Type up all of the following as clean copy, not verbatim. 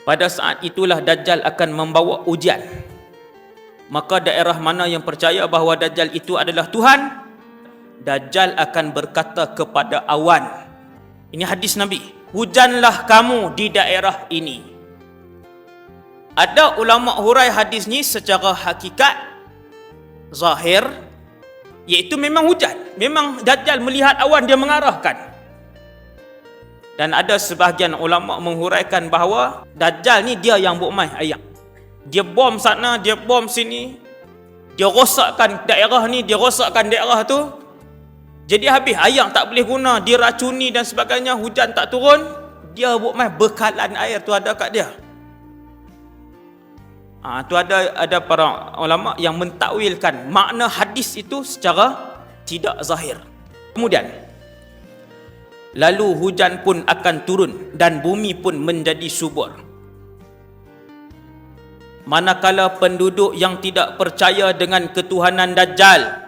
Pada saat itulah Dajjal akan membawa ujian. Maka daerah mana yang percaya bahawa Dajjal itu adalah Tuhan, Dajjal akan berkata kepada awan. Ini hadis Nabi. Hujanlah kamu di daerah ini. Ada ulama hurai hadis ni secara hakikat, zahir, iaitu memang hujan. Memang Dajjal melihat awan, dia mengarahkan. Dan ada sebahagian ulama menghuraikan bahawa Dajjal ni dia yang buat main ayam. Dia bom sana, dia bom sini. Dia rosakkan daerah ni, dia rosakkan daerah tu. Jadi habis ayam tak boleh guna, diracuni dan sebagainya, hujan tak turun. Dia buat main, bekalan air tu ada kat dia. Tu ada para ulama yang mentakwilkan makna hadis itu secara tidak zahir. Kemudian lalu hujan pun akan turun dan bumi pun menjadi subur. Manakala penduduk yang tidak percaya dengan ketuhanan Dajjal,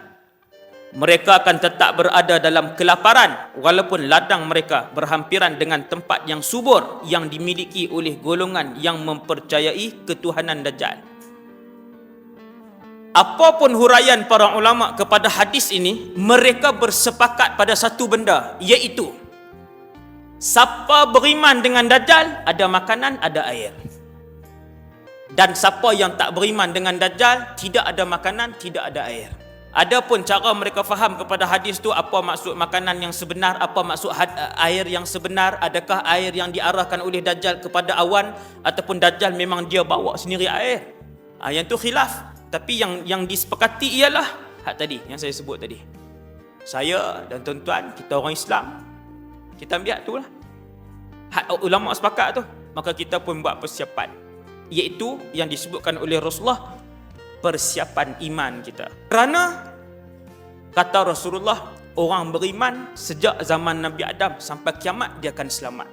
mereka akan tetap berada dalam kelaparan walaupun ladang mereka berhampiran dengan tempat yang subur yang dimiliki oleh golongan yang mempercayai ketuhanan Dajjal. Apapun huraian para ulama kepada hadis ini, mereka bersepakat pada satu benda, iaitu siapa beriman dengan Dajjal, ada makanan, ada air. Dan siapa yang tak beriman dengan Dajjal, tidak ada makanan, tidak ada air. Adapun cara mereka faham kepada hadis tu, apa maksud makanan yang sebenar, apa maksud air yang sebenar, adakah air yang diarahkan oleh Dajjal kepada awan, ataupun Dajjal memang dia bawa sendiri air. Yang tu khilaf. Tapi yang disepakati ialah hak tadi, yang saya sebut tadi. Saya dan tuan-tuan, kita orang Islam, kita ambil tu lah. Hak ulama sepakat tu, maka kita pun buat persiapan, iaitu yang disebutkan oleh Rasulullah, persiapan iman kita. Kerana kata Rasulullah, orang beriman sejak zaman Nabi Adam sampai kiamat dia akan selamat.